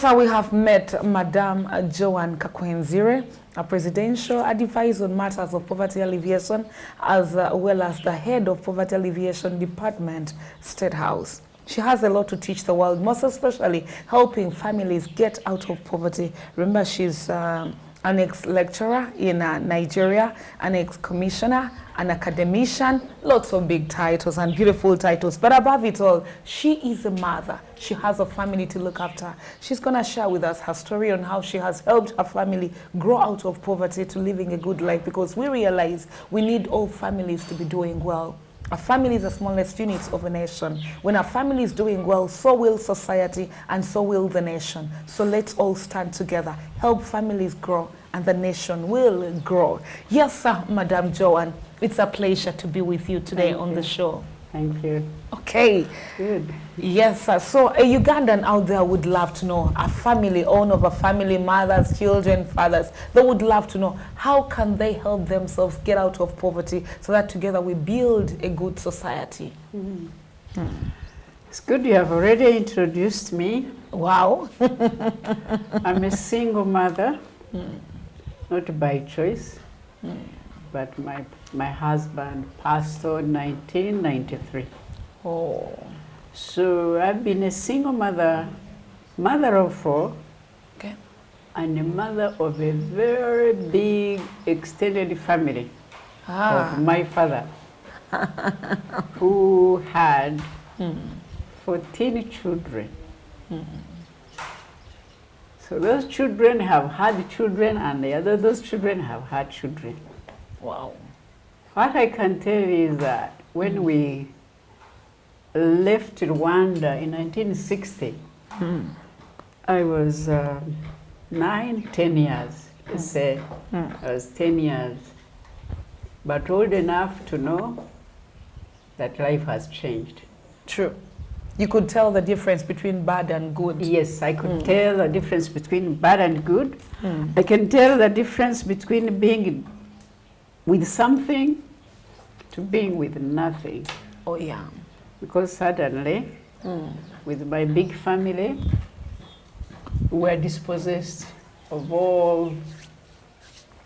Yes, we have met Madame Joan Kakwenzire, a presidential advisor on matters of poverty alleviation, as well as the head of Poverty Alleviation Department, State House. She has a lot to teach the world, most especially helping families get out of poverty. Remember, she's an ex-lecturer in Nigeria, an ex-commissioner, an academician, lots of big titles and beautiful titles. But above it all, she is a mother. She has a family to look after. She's going to share with us her story on how she has helped her family grow out of poverty to living a good life, because we realize we need all families to be doing well. A family is the smallest unit of a nation. When a family is doing well, so will society and so will the nation. So let's all stand together, help families grow, and the nation will grow. Yes, sir, Madam Joan, it's a pleasure to be with you today on the show. Thank you. Okay. Good. Yes, sir. So a Ugandan out there would love to know, a family, owner of a family, mothers, children, fathers, they would love to know how can they help themselves get out of poverty so that together we build a good society. It's good you have already introduced me. Wow. I'm a single mother, not by choice, but my husband passed on 1993. Oh. So I've been a single mother, mother of 4, Okay. and a mother of a very big extended family of my father, who had 14 children. So those children have had children, and those children have had children. Wow. What I can tell you is that when we left Rwanda in 1960, I was 10 years. Let's say I was 10 years, but old enough to know that life has changed. True. You could tell the difference between bad and good. Yes, I could tell the difference between bad and good. I can tell the difference between being with something to being with nothing. Oh, yeah. Because suddenly, with my big family, we were dispossessed of all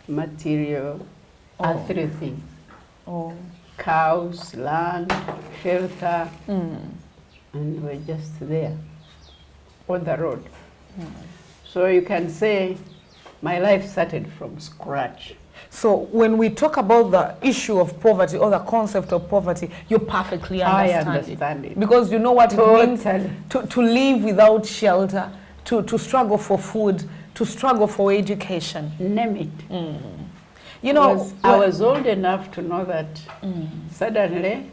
material, earthly things. Oh. Cows, land, shelter, and we're just there on the road. So you can say my life started from scratch. So when we talk about the issue of poverty or the concept of poverty, you perfectly understand, I understand it. Because you know what Totally. it means to live without shelter, to struggle for food, to struggle for education. Name it. You know, I was old enough to know that suddenly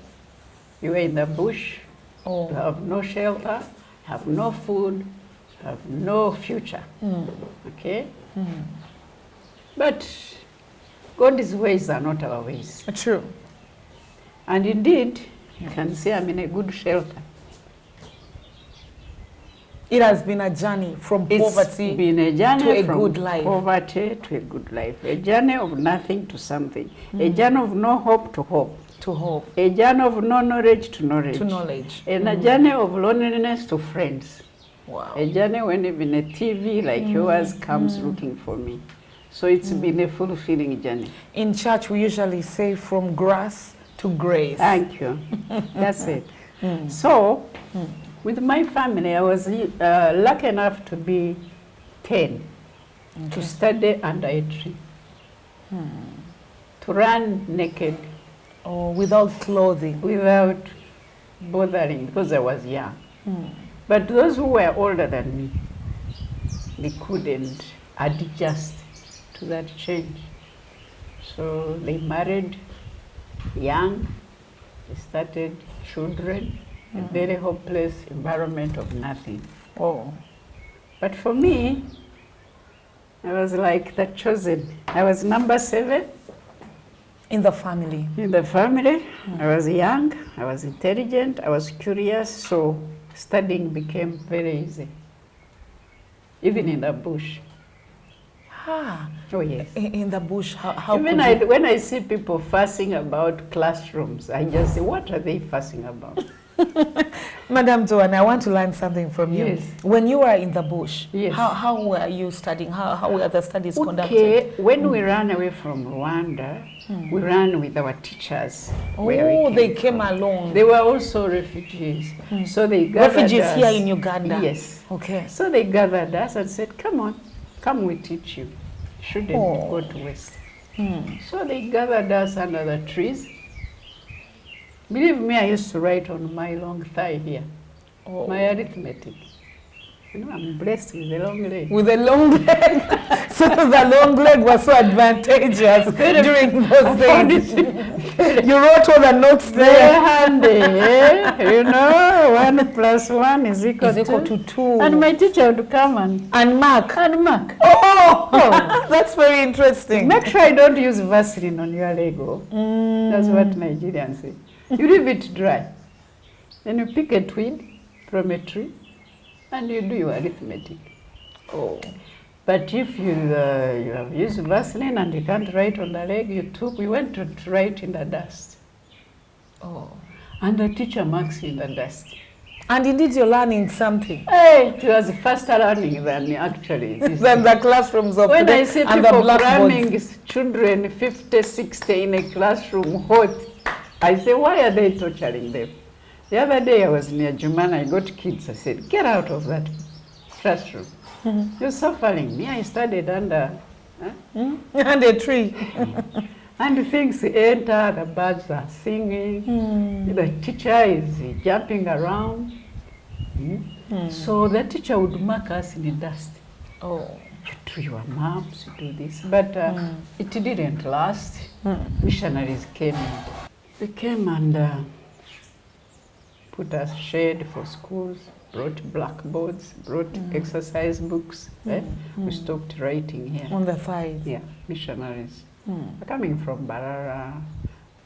you were in the bush, you have no shelter, have no food, have no future. Okay? But God's ways are not our ways. True. And indeed, you can say I'm in a good shelter. It has been a journey from poverty It's been a journey to a from good life. Poverty to a good life. A journey of nothing to something. A journey of no hope to hope. To hope. A journey of no knowledge to knowledge. To knowledge. And a journey of loneliness to friends. Wow. A journey when even a TV like yours comes looking for me. So it's been a fulfilling journey. In church, we usually say from grass to grace. Thank you. That's it. So, with my family, I was lucky enough to be 10, to study under a tree, to run naked. Oh, without clothing. Without bothering, because I was young. But those who were older than me, they couldn't adjust to that change. So they married young, they started children, a very hopeless environment of nothing. Oh. But for me, I was like the chosen. I was number 7. In the family. In the family, I was young, I was intelligent, I was curious, so studying became very easy. Even in the bush. Ah. Oh yes. In the bush, how Even could you? when I see people fussing about classrooms, I just say, what are they fussing about? Madam Joan, I want to learn something from you. Yes. When you were in the bush, Yes. how were you studying? How were the studies conducted? Okay, when we ran away from Rwanda, we ran with our teachers. where Oh, we they came from. along. They were also refugees. So they gathered Refugees us. here in Uganda? Yes. Okay. So they gathered us and said, come on, come we teach you. Shouldn't go to West. So they gathered us under the trees. Believe me, I used to write on my long thigh here, my arithmetic. You know, I'm blessed with a long leg. With a long leg. So the long leg was so advantageous during those days. You wrote all the notes Very there. handy, eh? You know, 1 + 1 is equal to 2. And my teacher would come And mark. mark. Oh, that's very interesting. Make sure I don't use Vaseline on your leg. That's what Nigerians say. You leave it dry. Then you pick a twig from a tree and you do your arithmetic. But if you have used Vaseline and you can't write on the leg, we went to write in the dust. And the teacher marks you in the dust. And indeed you're learning something. Hey, it was faster learning than actually. Than the classrooms of When today I see and the people blackboards. cramming children 50, 60 in a classroom hot, I say, why are they torturing them? The other day I was near Juman, I got kids, I said, get out of that classroom. You're suffering. Me, I studied under. And a tree. And things enter, the birds are singing, the teacher is jumping around. So the teacher would mark us in the dust. You do your maps, you do this. But it didn't last. Missionaries came in. They came and put us shade for schools, brought blackboards, brought exercise books. We stopped writing here. On the thighs. Yeah, missionaries. Coming from Barara.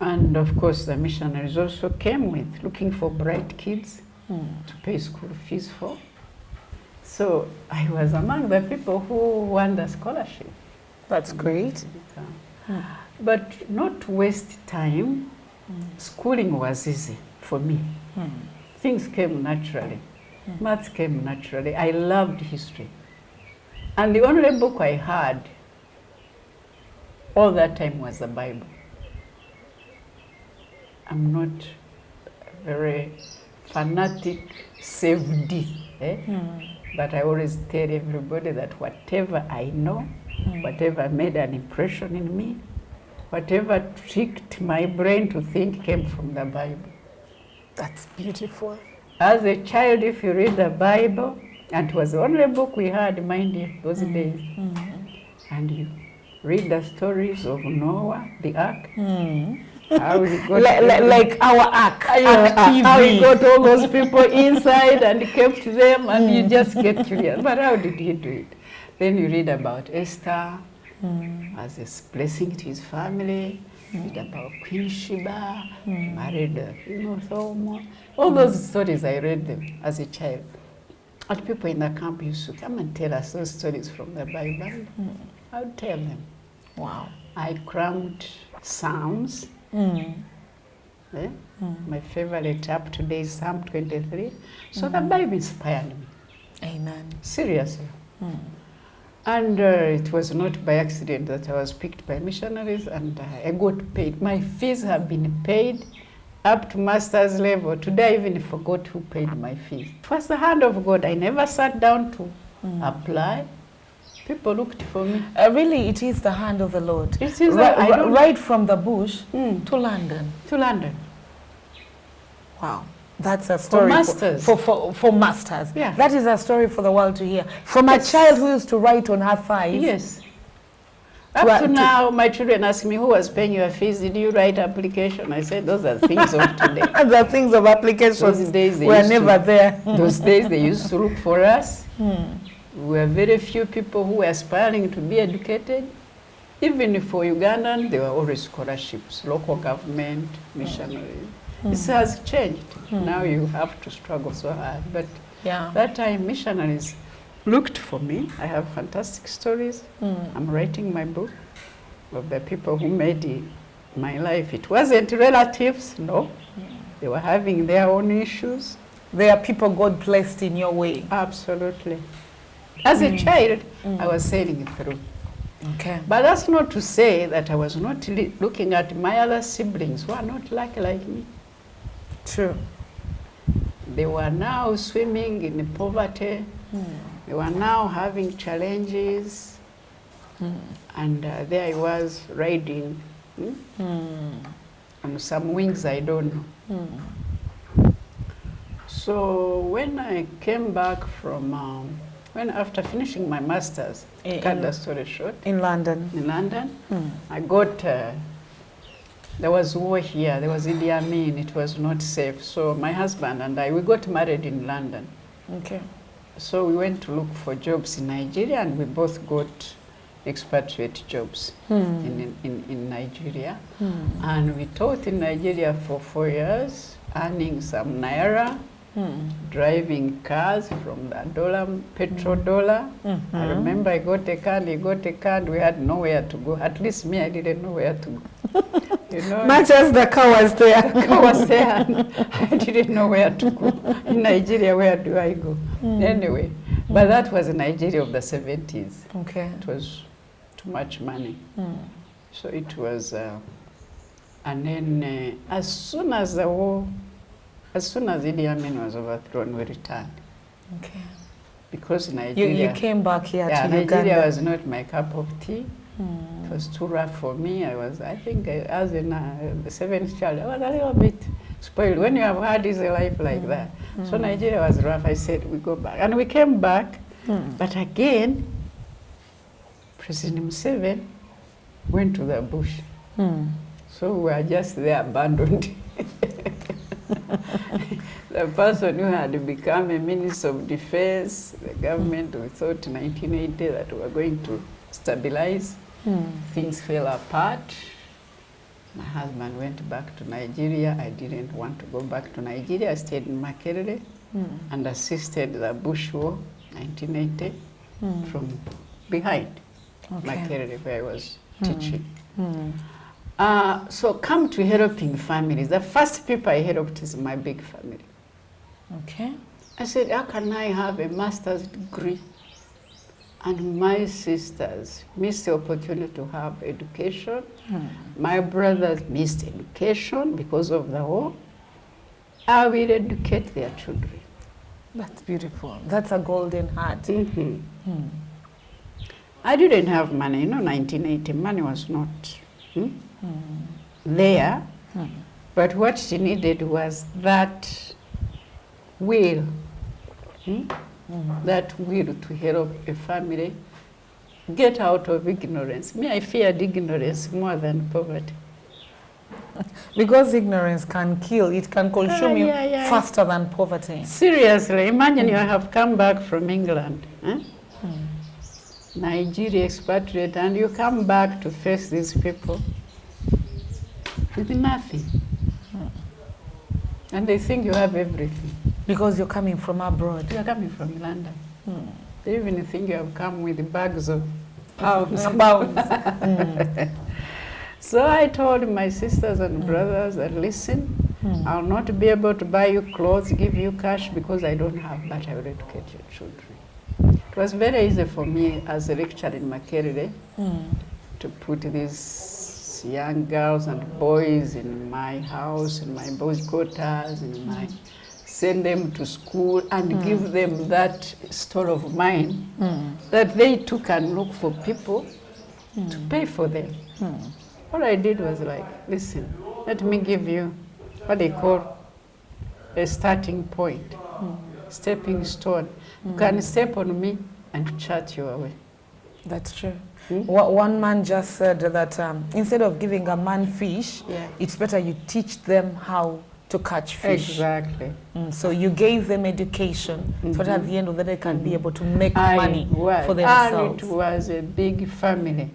And of course the missionaries also came with looking for bright kids to pay school fees for. So I was among the people who won the scholarship. That's great. But not to waste time. Schooling was easy for me. Things came naturally. Maths came naturally. I loved history. And the only book I had all that time was the Bible. I'm not very fanatic, saved, but I always tell everybody that whatever I know, whatever made an impression in me, whatever tricked my brain to think came from the Bible. That's beautiful. As a child, if you read the Bible, and it was the only book we had, mind you, those days, and you read the stories of Noah, the ark, how he got like our ark, how he got all those people inside and kept them, and you just get curious. But how did he do it? Then you read about Esther as a blessing to his family. Read about Queen Sheba, married, Solomon. All those stories, I read them as a child. And people in the camp used to come and tell us those stories from the Bible. I would tell them. Wow. I crammed Psalms. My favorite up to date is Psalm 23. So the Bible inspired me. Amen. Seriously. And it was not by accident that I was picked by missionaries and I got paid. My fees have been paid up to master's level. Today I even forgot who paid my fees. It was the hand of God. I never sat down to apply. People looked for me. Really, it is the hand of the Lord. It is right from the bush to London. To London. Wow. That's a story for masters. For masters. Yeah. That is a story for the world to hear. From a child who used to write on her thighs. Yes. Up to now, my children ask me, who was paying your fees? Did you write application? I said, those are things of today. The things of applications those days they were never there. Those days they used to look for us. We were very few people who were aspiring to be educated. Even for Ugandan, there were always scholarships, local government, missionaries. This has changed. Now you have to struggle so hard. But that time, missionaries looked for me. I have fantastic stories. I'm writing my book of the people who made my life. It wasn't relatives, no. They were having their own issues. There are people God placed in your way. Absolutely. As a child, I was sailing through. Okay. But that's not to say that I was not looking at my other siblings who are not lucky like me. True. They were now swimming in poverty. They were now having challenges. And there I was riding on some wings I don't know. So when I came back from, after finishing my master's, to cut the story short, In London. in London, I got, there was war here, there was Idi Amin, it was not safe. So my husband and I, we got married in London. Okay. So we went to look for jobs in Nigeria, and we both got expatriate jobs in Nigeria. And we taught in Nigeria for 4 years, earning some naira, driving cars from the dollar, petrodollar. I remember I got a car, he got a car, and we had nowhere to go. At least me, I didn't know where to go. You know, Much as the car was there. the car was there, and I didn't know where to go. In Nigeria, where do I go? Anyway, but that was Nigeria of the 70s. Okay. It was too much money. So it was, and then as soon as the war, as soon as Idi Amin was overthrown, we returned. Okay. Because Nigeria... You came back here to Nigeria Uganda. was not my cup of tea. It was too rough for me. I think as in the 7th child, I was a little bit spoiled. When you have had this life like that. So Nigeria was rough. I said, we go back. And we came back. But again, President Museveni went to the bush. So we were just there abandoned. The person who had become a Minister of Defense, the government, we thought in 1980 that we were going to stabilize. Things fell apart. My husband went back to Nigeria. I didn't want to go back to Nigeria. I stayed in Makerere and assisted the Bush War, 1980, from behind Makerere, where I was teaching. So come to helping families. The first people I helped is my big family. Okay. I said, how can I have a master's degree and my sisters missed the opportunity to have education? My brothers missed education because of the war. I will educate their children. That's beautiful. That's a golden heart. I didn't have money. You know, 1980, money was not there. But what she needed was that will, that will to help a family get out of ignorance. Me, I feared ignorance more than poverty. Because ignorance can kill, it can consume you faster than poverty. Seriously, imagine you have come back from England, Nigeria expatriate, and you come back to face these people with nothing. And they think you have everything. Because you're coming from abroad. You're coming from London. They even think you have come with bags of pounds. So I told my sisters and brothers that, listen, I'll not be able to buy you clothes, give you cash because I don't have, but I will educate your children. It was very easy for me as a lecturer in Makerere to put these young girls and boys in my house, in my boys' quarters, in my, send them to school and give them that store of mine that they too can look for people to pay for them. What I did was like, listen, let me give you what they call a starting point, stepping stone. You can step on me and chat your way. That's true. One man just said that instead of giving a man fish, it's better you teach them how to catch fish. Exactly. So you gave them education so that at the end of the day they can be able to make money for themselves. And it was a big family.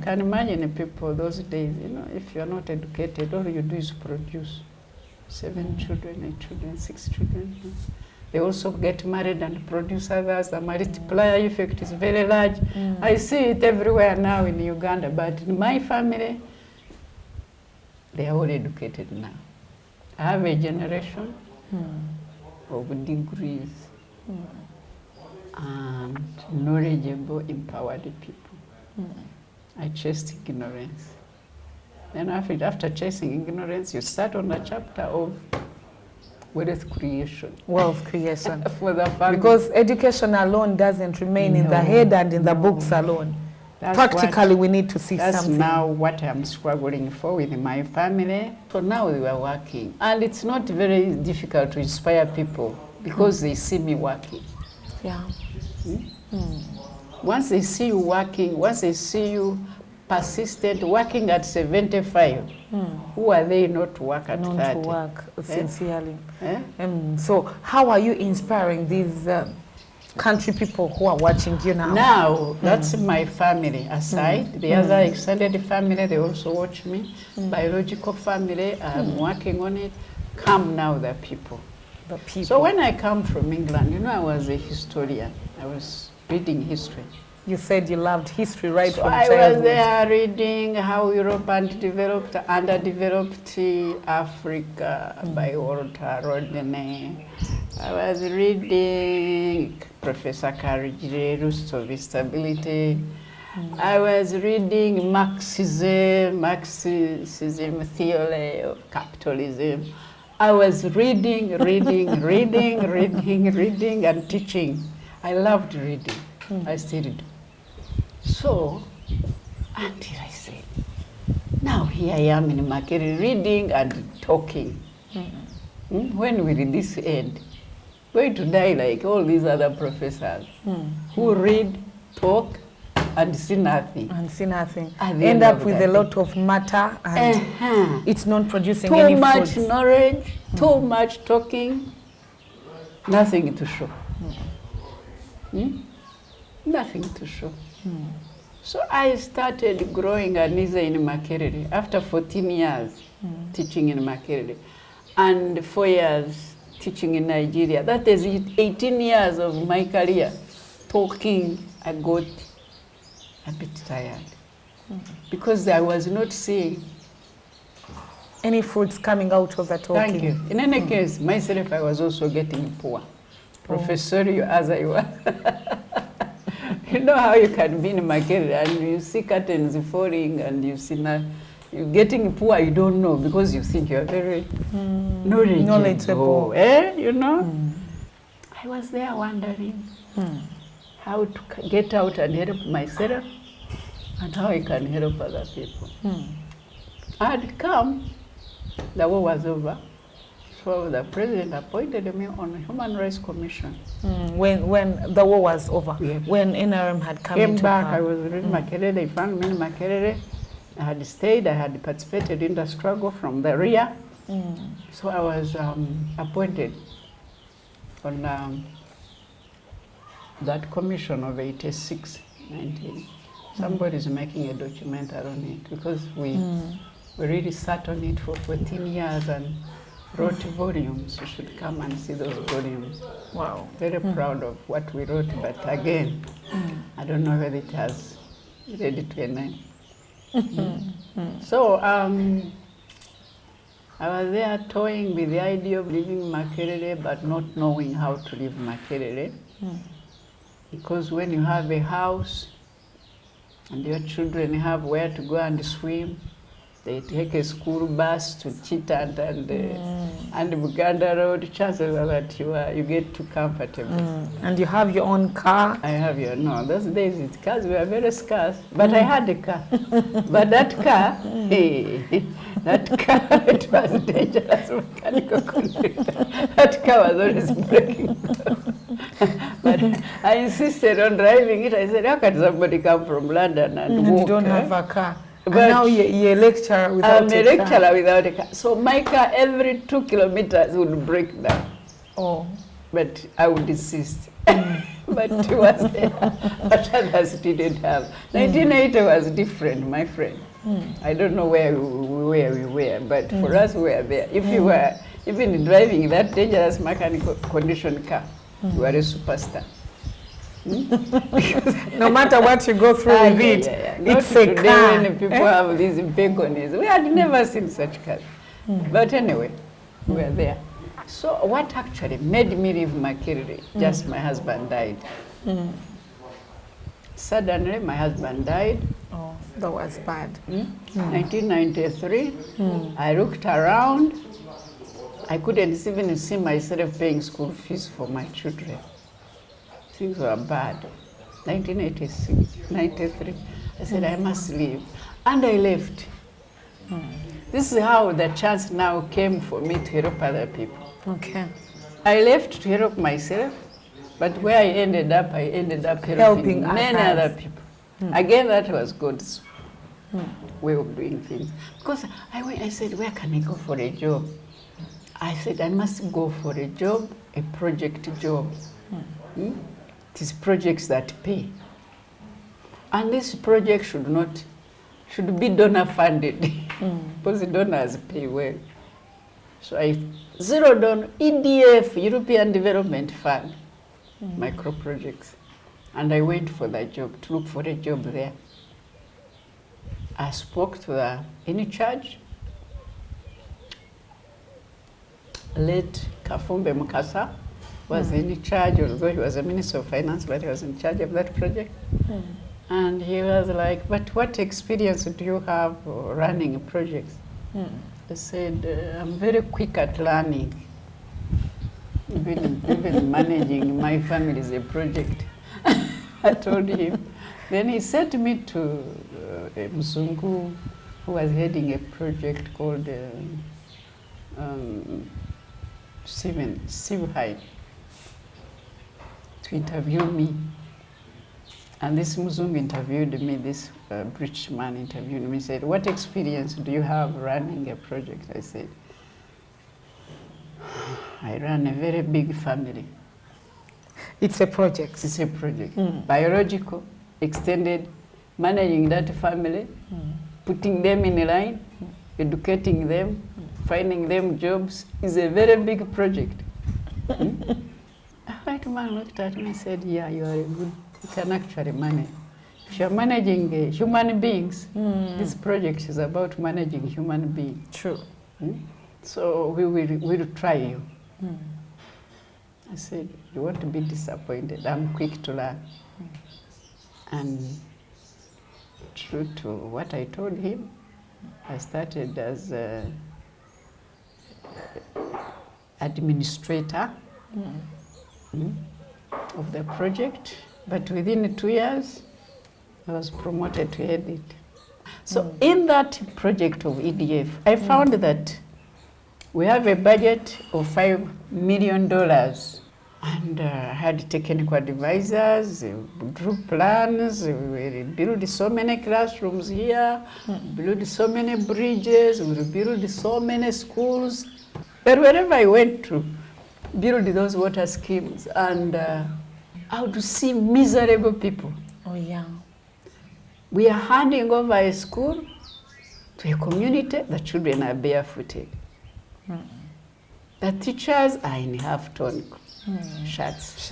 Can imagine the people those days, you know, if you're not educated, all you do is produce 7 children, 8 children, 6 children. They also get married and produce others. The multiplier effect is very large. I see it everywhere now in Uganda, but in my family, they are all educated now. I have a generation of degrees and knowledgeable, empowered people. I chased ignorance. Then after chasing ignorance, you start on a chapter of wealth creation. Wealth creation. For the family. Because education alone doesn't remain in the head and in the books alone. Practically, we need to see that's something. That's now what I'm struggling for with my family. So now we are working. And it's not very difficult to inspire people because they see me working. Yeah. Once they see you working, once they see you persistent, working at 75, who are they not to work at 30? Not to work sincerely. So how are you inspiring these country people who are watching you now? Now, that's my family aside. The other extended family, they also watch me. Biological family, I'm working on it. Come now, the people. The people. So when I come from England, you know, I was a historian. I was reading history. You said you loved history right so from childhood. I was there reading how Europe developed, underdeveloped Africa by Walter Rodney. I was reading Professor Kakwenzire, Roots of Stability. I was reading Marxism theory of capitalism. I was reading and teaching. I loved reading. I still do. So, until I said, now here I am in Makere reading and talking. When will this end? Going to die like all these other professors who read, talk, and see nothing. And see nothing. End up with a lot of matter and it's not producing any fruits. Too much knowledge, too much talking, nothing to show. Nothing to show. So I started growing an Aniza in Makerere after 14 years teaching in Makerere and 4 years teaching in Nigeria. That is 18 years of my career talking. I got a bit tired because I was not seeing any fruits coming out of the talking. Thank you. In any case, myself, I was also getting poor. Professorial as I was. You know how you can be in Makerere and you see curtains falling and you see you're getting poor, you don't know because you think you're very knowledgeable. You know? I was there wondering how to get out and help myself and how I can help other people. I had come, the war was over. So the president appointed me on the Human Rights Commission. When the war was over, yes. When NRM had came back, I was in Makerere, they found me in Makerere. I had stayed, I had participated in the struggle from the rear. So I was appointed on that commission of 86, 19. Somebody's making a documentary on it because we really sat on it for 14 years and wrote volumes. You should come and see those volumes. Wow. Very proud of what we wrote, but again, I don't know whether it has ready to a name. So I was there toying with the idea of leaving Makerere, but not knowing how to leave Makerere. Because when you have a house and your children have where to go and swim, they take a school bus to Chitant and Buganda Road. Chances are that you get too comfortable. And you have your own car? I have those days cars were very scarce, but I had a car. But that car, it was dangerous mechanical condition. That car was always breaking down. But I insisted on driving it. I said, how can somebody come from London and walk? And you don't have a car. But now you're a lecturer without a car. I'm a lecturer without a car. So my car every 2 kilometers would break down. Oh. But I would insist. But it was there. But others didn't have. 1980 was different, my friend. I don't know where we were, but for us we were there. If you were even driving that dangerous mechanical condition car, you were a superstar. No matter what you go through with it, it's a car. When people have these balconies, we had never seen such cars. But anyway, we were there. So what actually made me leave Makiriri? Just my husband died. Suddenly, my husband died. Oh, that was bad. 1993. I looked around. I couldn't even see myself paying school fees for my children. Things were bad. 1986, 93. I said, I must leave. And I left. This is how the chance now came for me to help other people. Okay. I left to help myself, but where I ended up helping many other people. Again, that was God's way of doing things. Because I said, where can I go for a job? I said, I must go for a job, a project job. It is projects that pay. And this project should be donor funded, because the donors pay well. So I zeroed on EDF, European Development Fund, micro projects. And I went for that job, to look for a job there. I spoke to the in charge, late Kafumbe Mukasa was in charge, although he was a Minister of Finance, but he was in charge of that project. And he was like, but what experience do you have running projects? I said, I'm very quick at learning. Even managing my family is a project. I told him. Then he sent me to a Mzungu who was heading a project called Sivhai to interview me. And this Mzungu interviewed me, this British man interviewed me, said, what experience do you have running a project? I said, I run a very big family. It's a project. It's a project. Biological, extended, managing that family, putting them in line, educating them, finding them jobs is a very big project. A white man looked at me and said, yeah, you are good. You can actually manage. If you're managing human beings, this project is about managing human beings. True. So we'll try you. I said, you won't be disappointed. I'm quick to learn. And true to what I told him, I started as administrator of the project. But within 2 years, I was promoted to head it. So in that project of EDF, I found that we have a budget of $5 million. And I had technical advisors, drew plans, we built so many classrooms here, built so many bridges, we built so many schools. But wherever I went to, build those water schemes, and I would see miserable people. Oh, yeah. We are handing over a school to a community, the children are barefooted. The teachers are in half-tone shirts.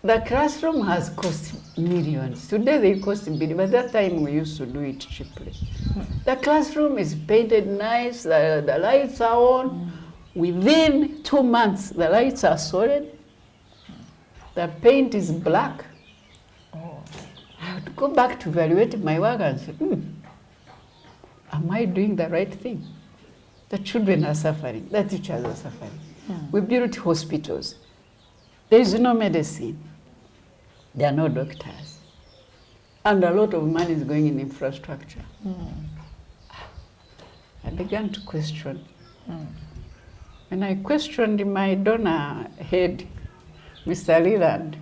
The classroom has cost millions. Today they cost billions, but that time we used to do it cheaply. The classroom is painted nice, the lights are on. Within 2 months, the lights are solid. The paint is black. I would go back to evaluate my work and say, am I doing the right thing? The children are suffering, the teachers are suffering. We built hospitals. There is no medicine. There are no doctors. And a lot of money is going in infrastructure. I began to question. And I questioned my donor head, Mr. Leland.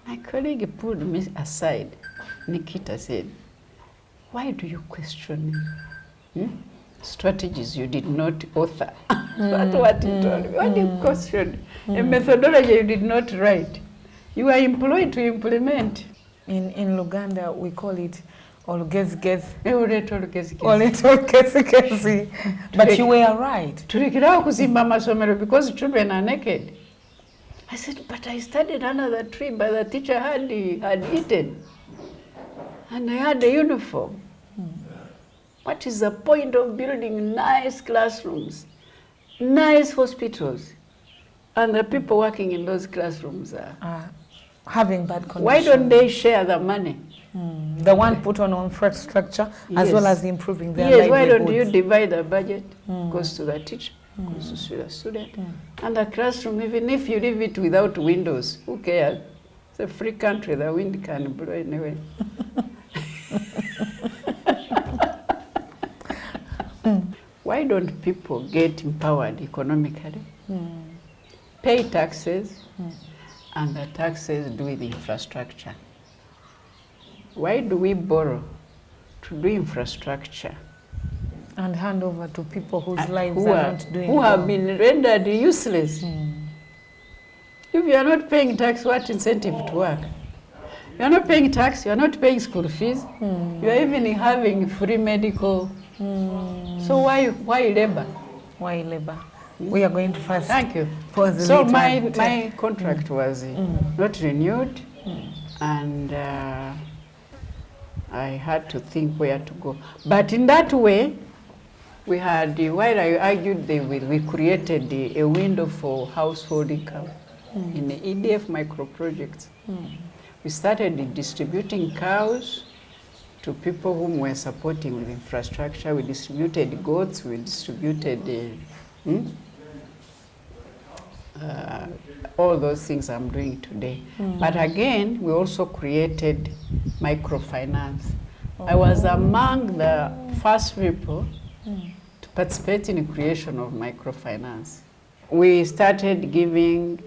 My colleague pulled me aside. Nikita said, why do you question me? Strategies you did not author. That's what he told me. Why do you question a methodology you did not write? You are employed to implement. In Luganda, we call it olugezigezi. But you were right. Tulikirawo kuzimba amasomero because children are naked. I said, but I studied under the tree, but the teacher had eaten. And I had a uniform. What is the point of building nice classrooms, nice hospitals, and the people working in those classrooms are having bad conditions? Why don't they share the money? The one put on infrastructure as well as improving their livelihoods. Why don't you divide the budget? Goes to the teacher, goes to the student. And the classroom, even if you leave it without windows, who cares? It's a free country, the wind can blow anyway. Why don't people get empowered economically? Pay taxes, and the taxes do the infrastructure. Why do we borrow to do infrastructure? And hand over to people whose lives are not doing who have been rendered useless. If you are not paying tax, what incentive to work? You are not paying tax, you are not paying school fees, you are even having free medical. So why labor? Why labor? We are going to first. Thank you. Pause so my contract was not renewed, and I had to think where to go. But in that way, we had, while I argued we created a window for household income in the EDF micro projects. We started distributing cows to people whom we were supporting with infrastructure. We distributed goats, we distributed all those things I'm doing today. But again, we also created microfinance. I was among the first people to participate in the creation of microfinance. We started giving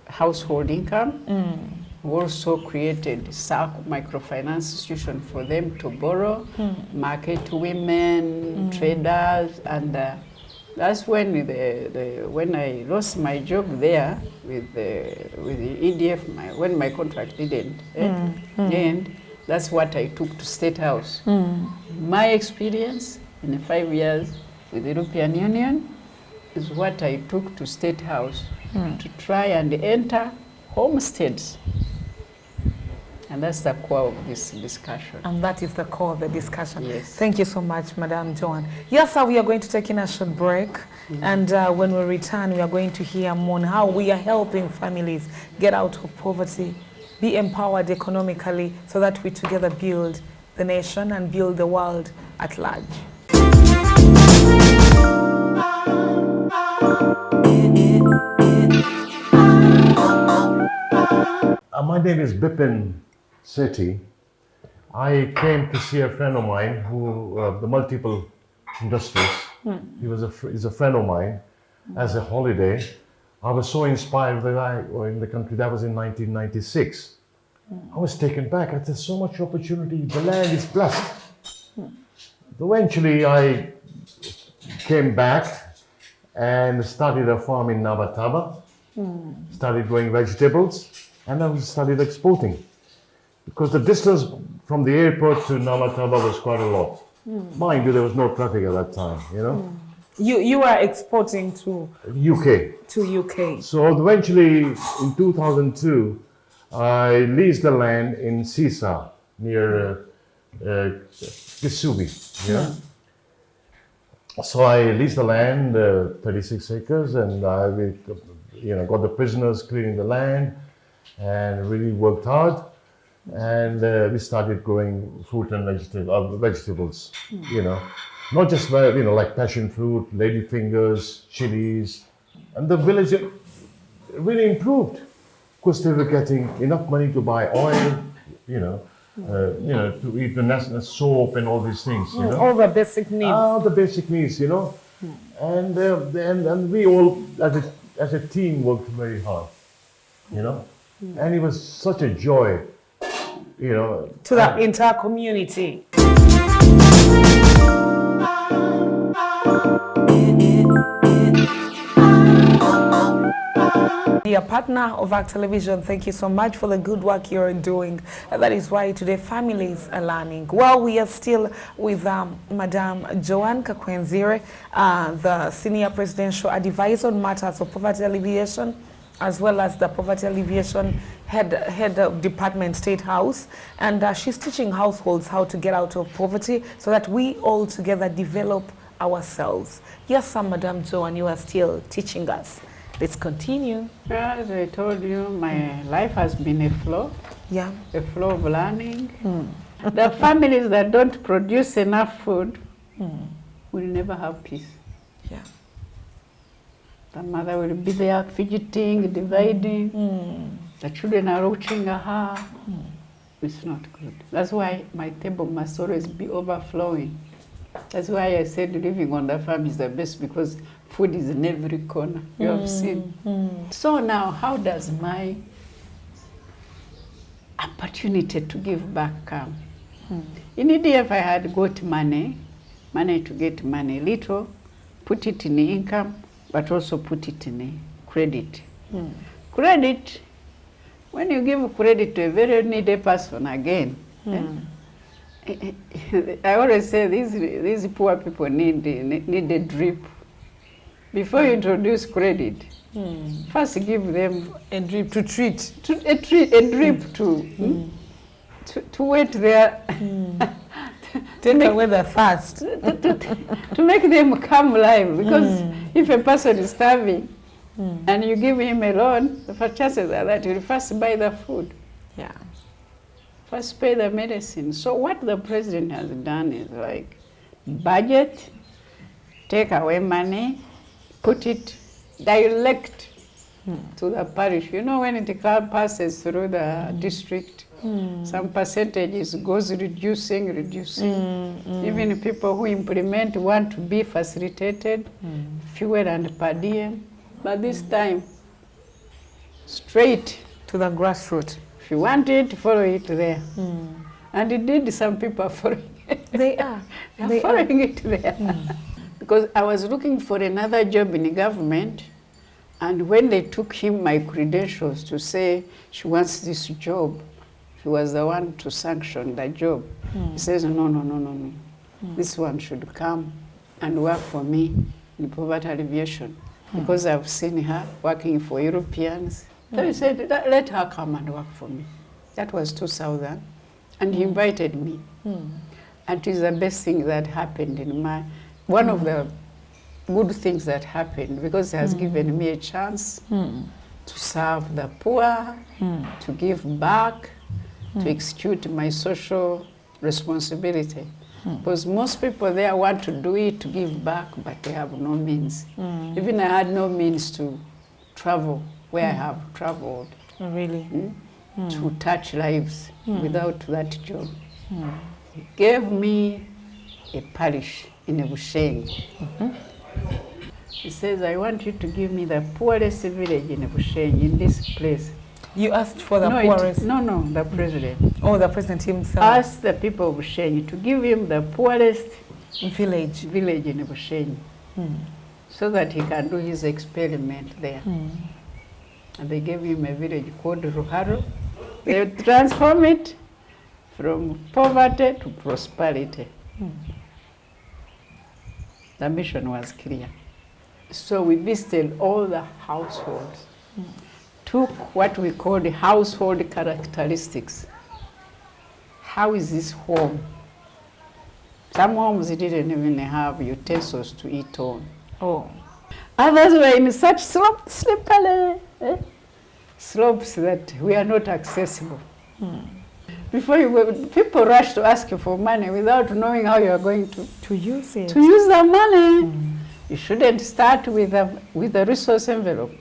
household income. We also created SACCO microfinance institution for them to borrow, market women, traders, and that's when when I lost my job there with the EDF, when my contract didn't end, that's what I took to State House. My experience in the 5 years with the European Union is what I took to State House to try and enter homesteads. And that's the core of this discussion. And that is the core of the discussion. Yes. Thank you so much, Madam Joan. Yes, sir, we are going to take in a short break. And when we return, we are going to hear more on how we are helping families get out of poverty, be empowered economically, so that we together build the nation and build the world at large. My name is Bipin Sethi. I came to see a friend of mine who, the multiple industries. He's a friend of mine as a holiday. I was so inspired that I was in the country. That was in 1996. I was taken back. I said, so much opportunity. The land is blessed. Eventually, I came back and started a farm in Nabataba. Started growing vegetables. And then we started exporting, because the distance from the airport to Namataba was quite a lot. Mind you, there was no traffic at that time, you know. You were exporting to UK. To UK. So eventually, in 2002, I leased the land in Sisa near Kisubi. Yeah. So I leased the land, 36 acres, and I, got the prisoners clearing the land. And really worked hard, and we started growing fruit and vegetables, not just like passion fruit, ladyfingers, chilies, and the village really improved because they were getting enough money to buy oil, to eat the national soap and all these things, all the basic needs. All the basic needs, and we all as a team worked very hard, And it was such a joy, to the entire community. Dear partner of our television, thank you so much for the good work you're doing. That is why today families are learning. Well, we are still with Madam Joan Kakwenzire, the Senior Presidential Advisor on Matters of Poverty Alleviation as well as the Poverty Alleviation head of department, State House, and she's teaching households how to get out of poverty so that we all together develop ourselves. Yes, sir, Madam Joan, you are still teaching us. Let's continue. As I told you, my life has been a flow of learning. The families that don't produce enough food will never have peace. Yeah. The mother will be there fidgeting, dividing. The children are watching her. It's not good. That's why my table must always be overflowing. That's why I said living on the farm is the best, because food is in every corner. You have seen. So now, how does my opportunity to give back come? In EDF, I had got money to get money, little, put it in income, but also put it in credit. Credit, when you give credit to a very needy person again, I always say these poor people need a drip. Before you introduce credit, first give them A drip to treat. a drip to wait there. Take away the fast. To make them come live, because if a person is starving and you give him a loan, the chances are that he'll first buy the food, Yeah. first pay the medicine. So what the president has done is like budget, take away money, put it direct to the parish. You know, when it passes through the district, some percentages goes reducing. Even people who implement want to be facilitated, fuel and per diem. But this time, straight To the grassroots. if you want it, follow it there. And indeed, some people are following it. They are. They're following it there. Because I was looking for another job in the government, and when they took him my credentials to say she wants this job, he was the one to sanction the job. He says, no. This one should come and work for me in poverty alleviation, because I've seen her working for Europeans. So he said, let her come and work for me. That was 2000, and he invited me. And it is the best thing that happened in my, one of the good things that happened, because it has given me a chance to serve the poor, to give back, to execute my social responsibility. Because most people there want to do it, to give back, but they have no means. Even I had no means to travel where I have traveled. Really? To touch lives without that job. He gave me a parish in Bushenyi. He says, I want you to give me the poorest village in Bushenyi, in this place. You asked for the No, poorest? no, the president. Oh, the president himself. Asked the people of Bushenyi to give him the poorest Village. village in Bushenyi, so that he can do his experiment there. And they gave him a village called Ruharo. They transform it from poverty to prosperity. The mission was clear. So we visited all the households, took what we call the household characteristics. How is this home? Some homes didn't even have utensils to eat on. Oh. Others were in such slippery slopes that we are not accessible. Before you go, people rush to ask you for money without knowing how you are going to use it. To use the money. You shouldn't start with a resource envelope.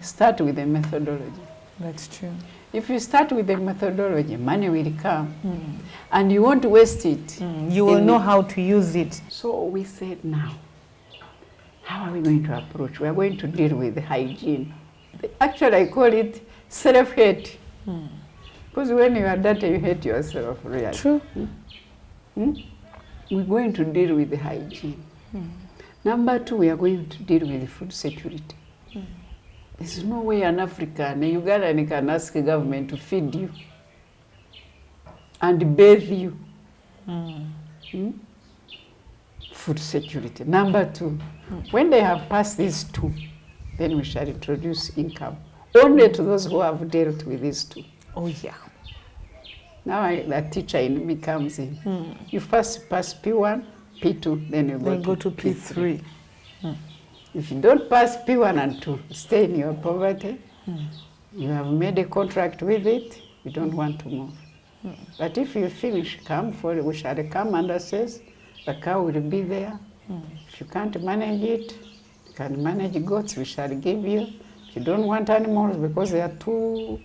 Start with a methodology. That's true. If you start with a methodology, money will come. And you won't waste it. You will know how to use it. So we said, now, how are we going to approach? We are going to deal with hygiene. Actually, I call it self-hate. Because when you are dirty, you hate yourself, really. True. We're going to deal with the hygiene. Number two, we are going to deal with food security. There's no way an African, a Ugandan can ask the government to feed you and bathe you. Food security. Number two, when they have passed these two, then we shall introduce income. only to those who have dealt with these two. Oh, yeah. Now the teacher in me comes in. You first pass P1, P2, then you Go to P3. If you don't pass P1 and 2, stay in your poverty. You have made a contract with it, you don't want to move. But if you finish, come for it, we shall come and assess, the cow will be there. If you can't manage it, you can manage goats, we shall give you. If you don't want animals because they are too,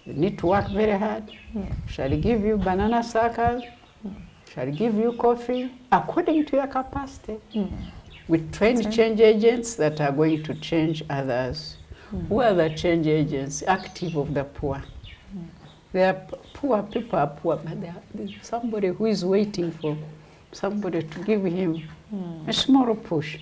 you need to work very hard, we shall give you banana suckers, shall give you coffee, according to your capacity. We train change agents that are going to change others. Who are the change agents? Active of the poor. They are poor, people are poor, but there's somebody who is waiting for somebody to give him a small push.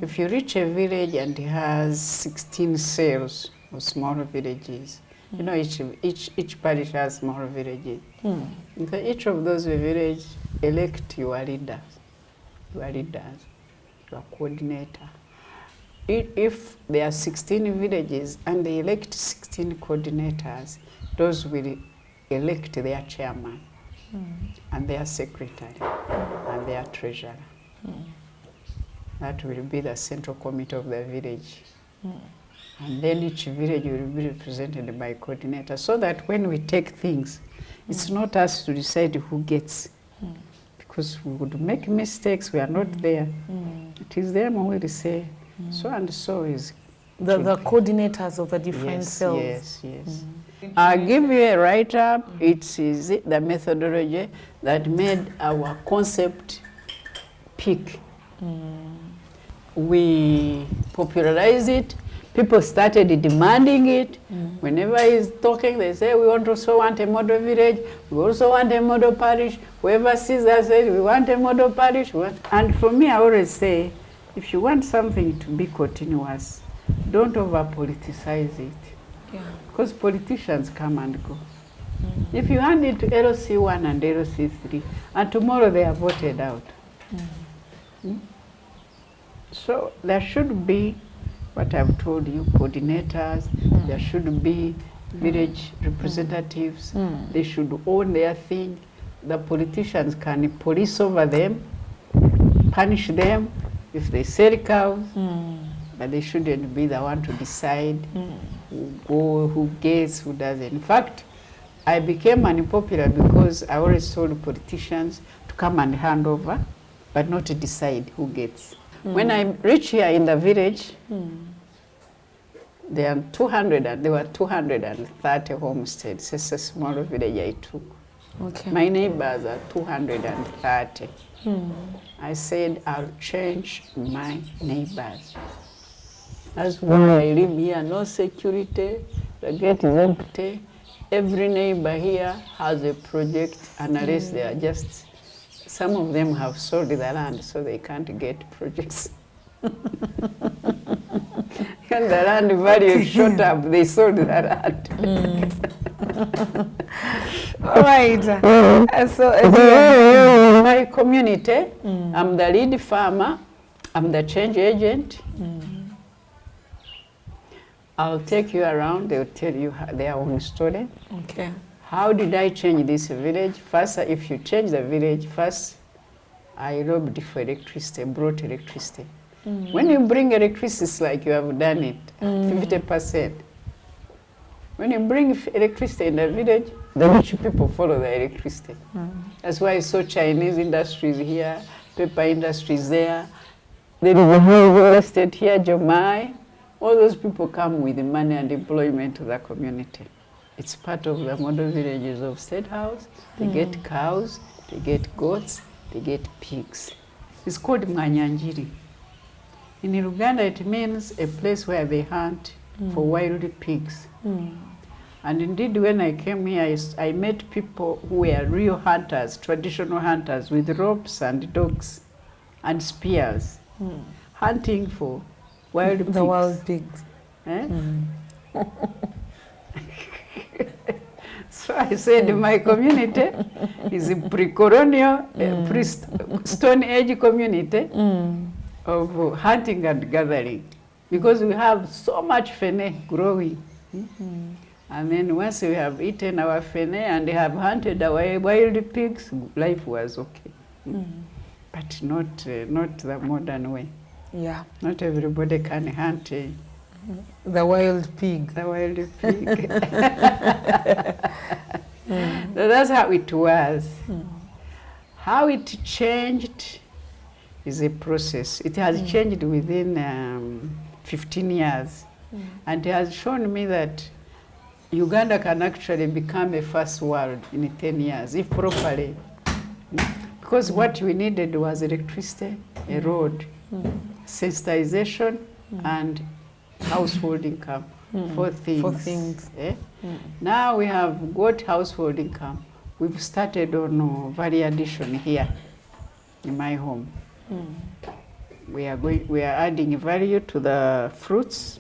If you reach a village and it has 16 cells of small villages, you know, each parish has small villages. Each of those villages elect your leaders, your coordinator. If there are 16 villages and they elect 16 coordinators, those will elect their chairman and their secretary and their treasurer. That will be the central committee of the village. And then each village will be represented by a coordinator, so that when we take things, it's not us to decide who gets. Because we would make mistakes, we are not there. It is them who will say, so and so is. The coordinators of the different cells. Yes. I'll give you a write-up. It is the methodology that made our concept peak. We popularized it. People started demanding it. Whenever he's talking, they say, we also want a model village. We also want a model parish. Whoever sees us says, we want a model parish. And for me, I always say, if you want something to be continuous, don't over-politicize it. Because politicians come and go. If you hand it to LC1 and LC3, and tomorrow they are voted out. So there should be, what I've told you, coordinators, there should be village representatives, they should own their thing. The politicians can police over them, punish them if they sell cows, but they shouldn't be the one to decide who gets, who doesn't. In fact, I became unpopular because I always told politicians to come and hand over, but not to decide who gets. When I reached here in the village, there were 230 homesteads. It's a small village I took. My neighbors are 230. I said, I'll change my neighbors. That's why I live here, no security, the gate is empty. Every neighbor here has a project, and unless they are just, some of them have sold the land, so they can't get projects. And the land value shot up, they sold the land. All right. So, my community, I'm the lead farmer, I'm the change agent. I'll take you around, they'll tell you their own story. Okay. How did I change this village? First, if you change the village, first, I lobbied for electricity, brought electricity. When you bring electricity, it's like you have done it, 50%. When you bring electricity in the village, the rich people follow the electricity. That's why I saw Chinese industries here, paper industries there. There is a whole real estate here, Jomai. All those people come with money and employment to the community. It's part of the model villages of State House. They get cows, they get goats, they get pigs. It's called Manyanjiri. In Uganda, it means a place where they hunt for wild pigs. And indeed, when I came here, I met people who were real hunters, traditional hunters, with ropes and dogs and spears, hunting for wild pigs. The wild pigs. So I said, my community is a pre-colonial, pre-Stone Age community of hunting and gathering. because we have so much fene growing. And then once we have eaten our fene and have hunted our wild pigs, life was okay. But not the modern way. Yeah. Not everybody can hunt The wild pig. the wild pig. So that's how it was. How it changed is a process. It has changed within 15 years. And it has shown me that Uganda can actually become a first world in 10 years, if properly. Because what we needed was electricity, a road, sensitization, and household income. Four things. Eh? Now we have got household income. We've started on value addition here in my home. We are adding value to the fruits,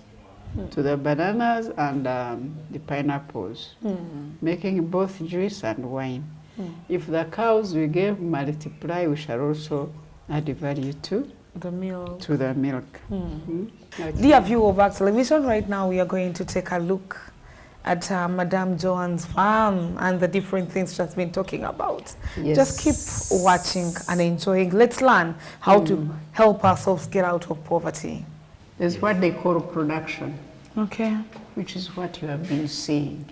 to the bananas and the pineapples, making both juice and wine. If the cows we gave multiply, we shall also add value to the milk. To the milk. Dear viewer of our television, right now we are going to take a look at Madame Joan's farm and the different things she's been talking about. Yes. Just keep watching and enjoying. Let's learn how to help ourselves get out of poverty. There's what they call production. Okay. Which is what you have been seeing.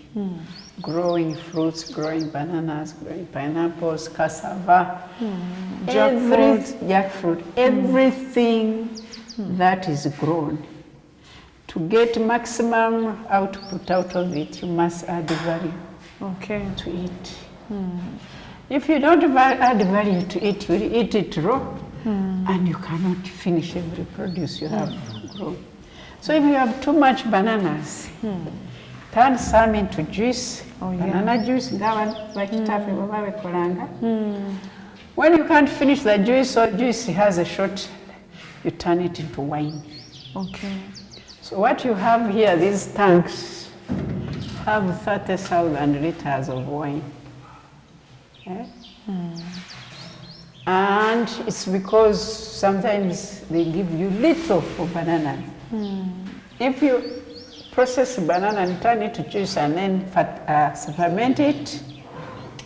Growing fruits, growing bananas, growing pineapples, cassava, jackfruit, everything that is grown. To get maximum output out of it, you must add value to it. If you don't add value to it, you will eat it raw, and you cannot finish every produce you have grown. So if you have too much bananas, turn some into juice, banana juice, when you can't finish the juice or juice has a short, you turn it into wine. Okay. So what you have here, these tanks have 30,000 liters of wine. And it's because sometimes they give you little for banana. If you process banana and turn it to juice and then ferment it,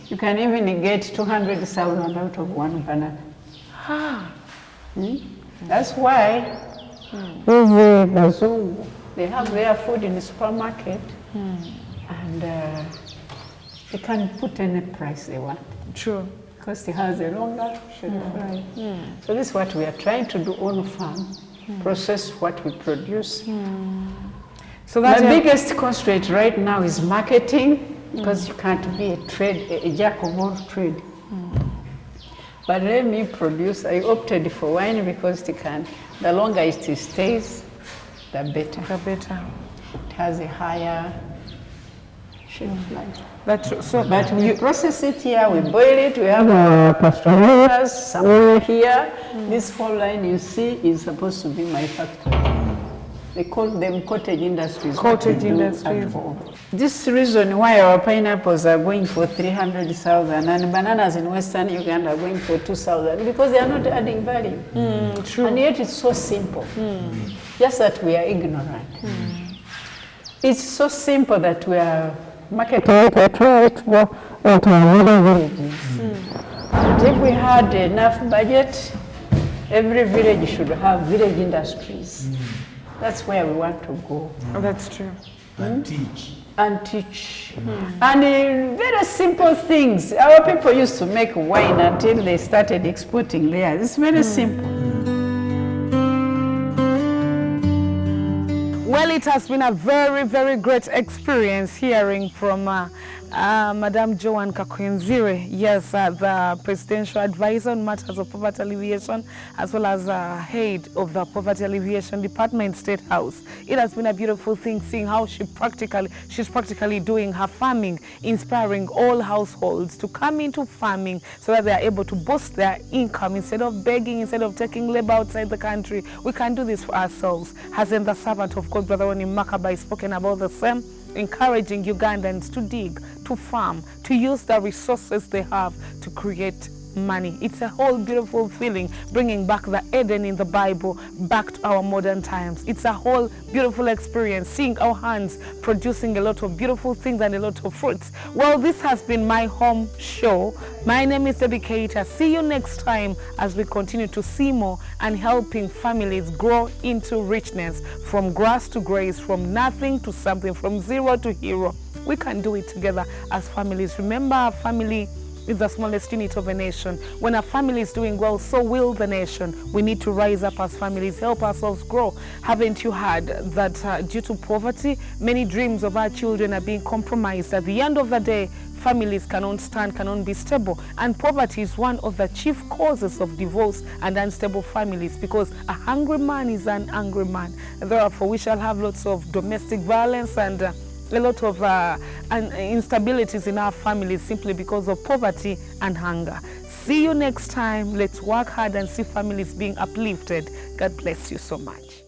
you can even get 200,000 out of one banana. That's why they have their food in the supermarket and they can put any price they want. True. Because it has a longer shelf life. So this is what we are trying to do on farm. Process what we produce. So that's the biggest constraint right now is marketing, because you can't be a jack of all trade. But let me produce. I opted for wine because the longer it stays, the better. The better. It has a higher shelf life. That's true. So, but we process it here, we boil it, we have our pasteurizers somewhere here. This whole line you see is supposed to be my factory. They call them cottage industries. Cottage industries. This reason why our pineapples are going for 300,000 and bananas in Western Uganda are going for 2,000, because they are not adding value. True. And yet it's so simple. Just that we are ignorant. It's so simple that we are marketing it into other villages. But if we had enough budget, every village should have village industries. That's where we want to go. That's true. And teach. And teach. And in very simple things. Our people used to make wine until they started exporting there. It's very simple. Well, it has been a very, very great experience hearing from Madame Joan Kakwenzire, yes, the Presidential Advisor on Matters of Poverty Alleviation, as well as head of the Poverty Alleviation Department, State House. It has been a beautiful thing seeing how she's practically doing her farming, inspiring all households to come into farming so that they are able to boost their income instead of begging, instead of taking labor outside the country. We can do this for ourselves. Hasn't the servant of God, Brother Oni Makabai, spoken about the same? Encouraging Ugandans to dig, to farm, to use the resources they have to create money. It's a whole beautiful feeling, bringing back the Eden in the Bible back to our modern times. It's a whole beautiful experience, seeing our hands producing a lot of beautiful things and a lot of fruits. Well, this has been my home show. My name is Debbie Keita. See you next time as we continue to see more and helping families grow into richness, from grass to grace, from nothing to something, from zero to hero. We can do it together as families. Remember, our family is the smallest unit of a nation. When a family is doing well, so will the nation. We need to rise up as families, help ourselves grow. Haven't you heard that due to poverty, many dreams of our children are being compromised? At the end of the day, families cannot stand, cannot be stable. And poverty is one of the chief causes of divorce and unstable families, because a hungry man is an angry man. Therefore, we shall have lots of domestic violence and a lot of instabilities in our families simply because of poverty and hunger. See you next time. Let's work hard and see families being uplifted. God bless you so much.